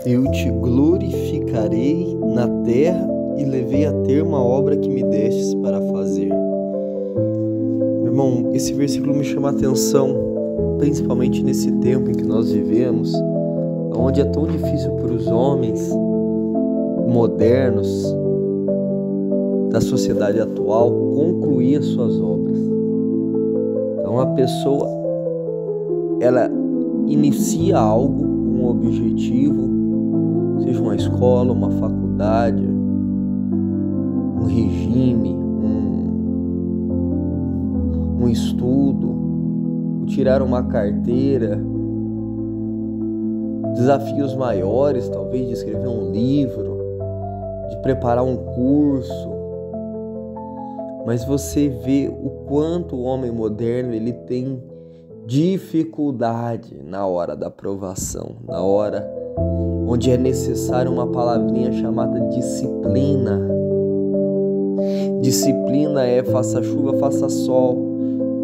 Eu te glorificarei na terra e levei a termo a obra que me destes para fazer. Meu irmão, esse versículo me chama a atenção, principalmente nesse tempo em que nós vivemos, onde é tão difícil para os homens modernos da sociedade atual concluir as suas obras. Então a pessoa, ela inicia algo com um objetivo, seja uma escola, uma faculdade, um regime, um estudo, tirar uma carteira, desafios maiores, talvez de escrever um livro, de preparar um curso. Mas você vê o quanto o homem moderno ele tem dificuldade na hora da aprovação, na hora onde é necessário uma palavrinha chamada disciplina. Disciplina é faça chuva, faça sol,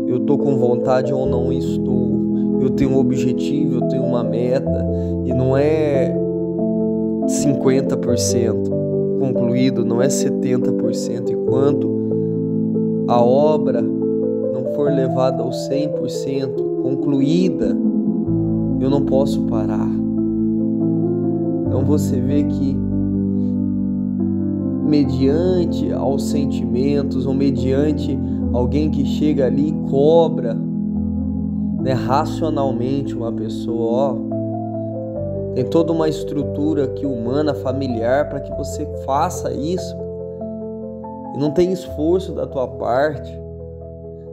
eu estou com vontade ou não estou, eu tenho um objetivo, eu tenho uma meta, e não é 50% concluído, não é 70%, enquanto a obra não for levada ao 100% concluída, eu não posso parar. Então você vê que mediante aos sentimentos, ou mediante alguém que chega ali e cobra, né, racionalmente uma pessoa, tem toda uma estrutura aqui humana, familiar, para que você faça isso, e não tem esforço da tua parte,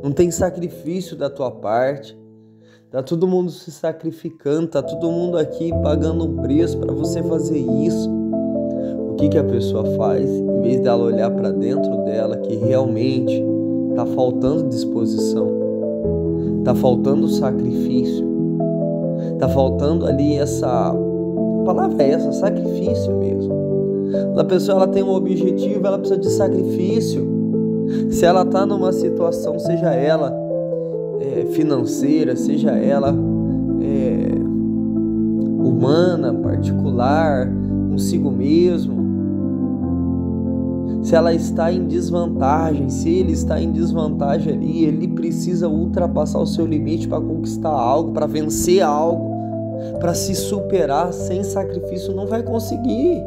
não tem sacrifício da tua parte, tá todo mundo se sacrificando, tá todo mundo aqui pagando um preço para você fazer isso. O que a pessoa faz? Em vez dela olhar para dentro dela, que realmente tá faltando disposição, tá faltando sacrifício, tá faltando ali a palavra é essa, sacrifício mesmo. A pessoa ela tem um objetivo, ela precisa de sacrifício. Se ela tá numa situação, seja ela financeira, seja ela humana, particular, consigo mesmo, se ela está em desvantagem, se ele está em desvantagem ali, ele precisa ultrapassar o seu limite para conquistar algo, para vencer algo, para se superar. Sem sacrifício não vai conseguir.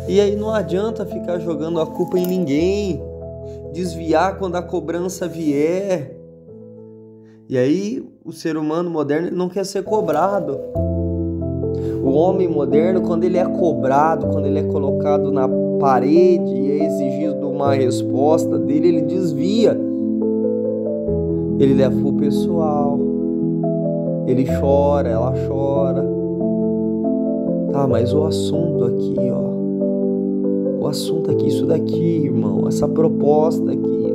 E aí não adianta ficar jogando a culpa em ninguém, desviar quando a cobrança vier. E aí o ser humano moderno não quer ser cobrado. O homem moderno, quando ele é cobrado, quando ele é colocado na parede e é exigido uma resposta dele, ele desvia. Ele leva pro pessoal. Ele chora, ela chora. Tá, mas o assunto aqui, o assunto aqui, isso daqui, irmão, essa proposta aqui,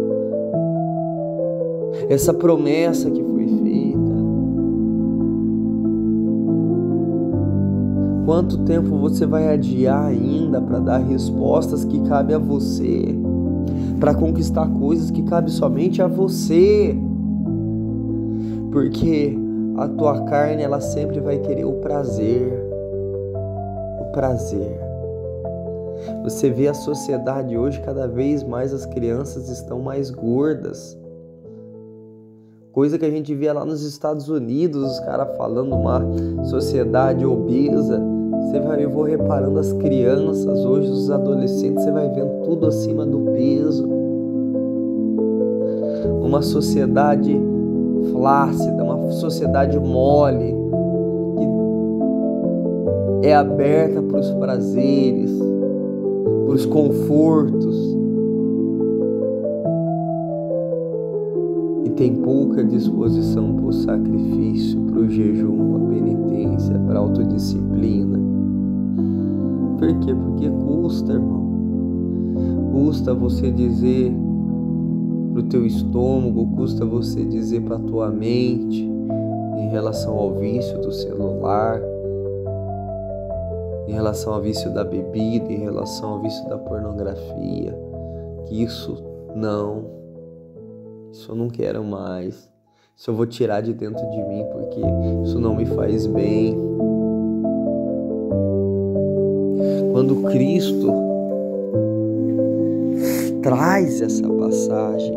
essa promessa que foi feita. Quanto tempo você vai adiar ainda para dar respostas que cabem a você, para conquistar coisas que cabem somente a você? Porque a tua carne, ela sempre vai querer o prazer. O prazer. Você vê a sociedade hoje, cada vez mais as crianças estão mais gordas. Coisa que a gente via lá nos Estados Unidos, os caras falando uma sociedade obesa. Eu vou reparando as crianças hoje, os adolescentes, você vai vendo tudo acima do peso. Uma sociedade flácida, uma sociedade mole, que é aberta para os prazeres, para os confortos, e tem pouca disposição para o sacrifício, para o jejum, para a penitência, para a autodisciplina. Por quê? Porque custa, irmão. Custa você dizer pro teu estômago, custa você dizer pra tua mente em relação ao vício do celular, em relação ao vício da bebida, em relação ao vício da pornografia, que isso eu não quero mais, isso eu vou tirar de dentro de mim porque isso não me faz bem. quando Cristo traz essa passagem,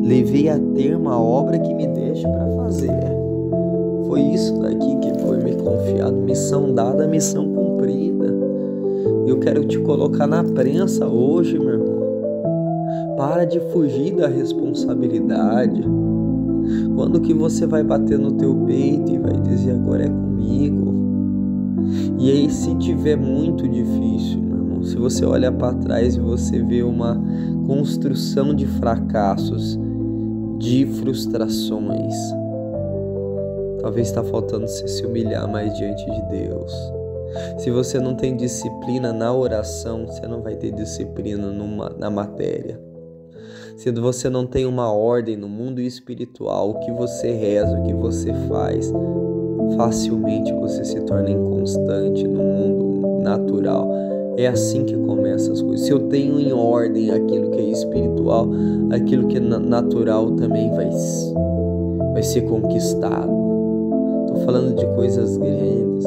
levei a ter uma obra que me deixe para fazer. Foi isso daqui que foi me confiado, missão dada, missão cumprida. Eu quero te colocar na prensa hoje, meu irmão. Para de fugir da responsabilidade. Quando que você vai bater no teu peito e vai dizer agora é comigo? E aí, se tiver muito difícil, meu irmão, se você olha para trás e você vê uma construção de fracassos, de frustrações, talvez está faltando você se humilhar mais diante de Deus. Se você não tem disciplina na oração, você não vai ter disciplina na matéria. Se você não tem uma ordem no mundo espiritual, o que você reza, o que você faz, facilmente você se torna inconstante no mundo natural. É assim que começam as coisas. Se eu tenho em ordem aquilo que é espiritual, aquilo que é natural também vai ser conquistado. Estou falando de coisas grandes.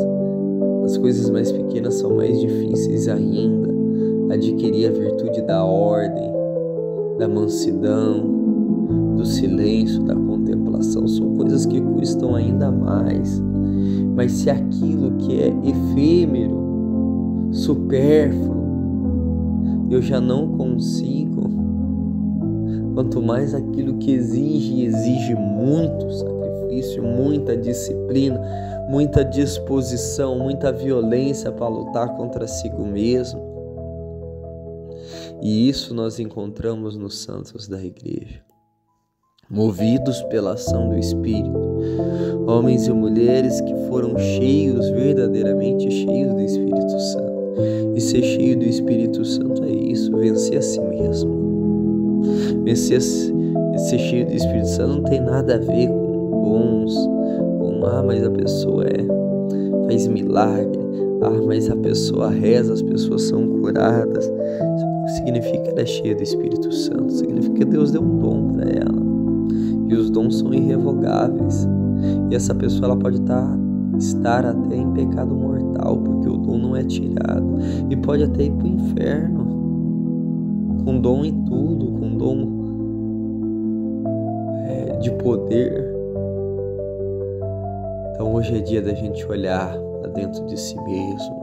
As coisas mais pequenas são mais difíceis ainda. Adquirir a virtude da ordem, da mansidão, do silêncio, da contemplação, são coisas que custam ainda mais. Mas se aquilo que é efêmero, supérfluo, eu já não consigo, quanto mais aquilo que exige muito sacrifício, muita disciplina, muita disposição, muita violência para lutar contra si mesmo. E isso nós encontramos nos santos da igreja, movidos pela ação do Espírito, homens e mulheres que foram cheios, verdadeiramente cheios do Espírito Santo. E ser cheio do Espírito Santo é isso, vencer a si mesmo. Ser cheio do Espírito Santo não tem nada a ver com dons, mas a pessoa faz milagre, mas a pessoa reza, as pessoas são curadas. Significa que ela é cheia do Espírito Santo, significa que Deus deu um dom para ela, e os dons são irrevogáveis, e essa pessoa ela pode estar até em pecado mortal, porque o dom não é tirado, e pode até ir para o inferno, com dom em tudo, com dom de poder. Então hoje é dia da gente olhar para dentro de si mesmo,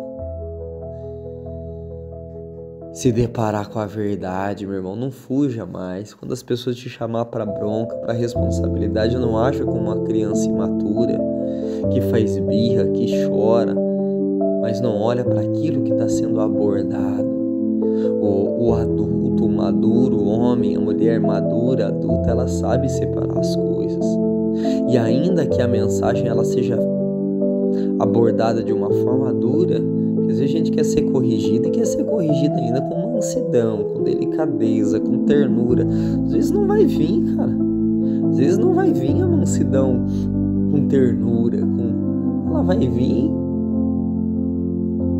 se deparar com a verdade, meu irmão. Não fuja mais. Quando as pessoas te chamar para bronca, para responsabilidade, não aja como uma criança imatura que faz birra, que chora, mas não olha para aquilo que está sendo abordado. O adulto maduro, o homem, a mulher madura, adulta, ela sabe separar as coisas. E ainda que a mensagem ela seja abordada de uma forma dura, porque às vezes a gente quer ser corrigida e quer ser corrigida ainda com mansidão, com delicadeza, com ternura. Às vezes não vai vir, cara. Às vezes não vai vir a mansidão com ternura, ela vai vir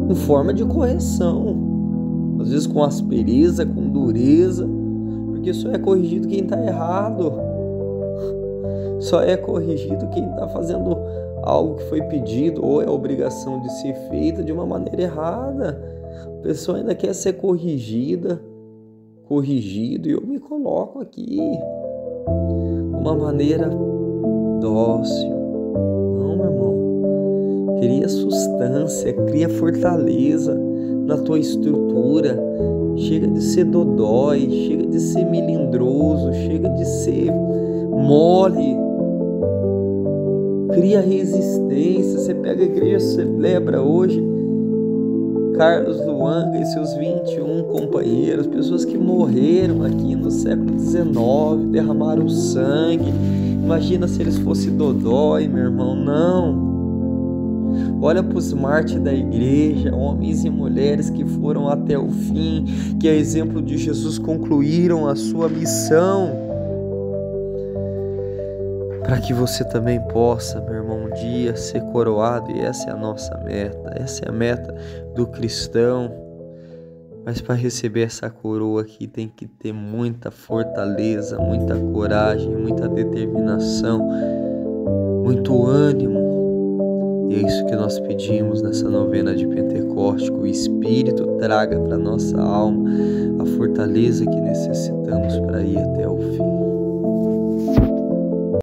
em forma de correção. Às vezes com aspereza, com dureza, porque só é corrigido quem está errado. Só é corrigido quem está fazendo algo que foi pedido ou é obrigação de ser feita de uma maneira errada. A pessoa ainda quer ser corrigido, e eu me coloco aqui de uma maneira dócil. Não, meu irmão, cria substância, cria fortaleza na tua estrutura. Chega de ser dodói, chega de ser melindroso, chega de ser mole. Cria resistência. Você pega a igreja, celebra hoje Carlos Luanga e seus 21 companheiros, pessoas que morreram aqui no século XIX, derramaram sangue. Imagina se eles fossem dodói, meu irmão. Não. Olha para os mártires da igreja, homens e mulheres que foram até o fim, que a exemplo de Jesus concluíram a sua missão, para que você também possa, meu irmão, um dia ser coroado. E essa é a nossa meta, essa é a meta do cristão. Mas para receber essa coroa aqui tem que ter muita fortaleza, muita coragem, muita determinação, muito ânimo. E é isso que nós pedimos nessa novena de Pentecostes. diagnóstico. O Espírito traga para nossa alma a fortaleza que necessitamos para ir até o fim.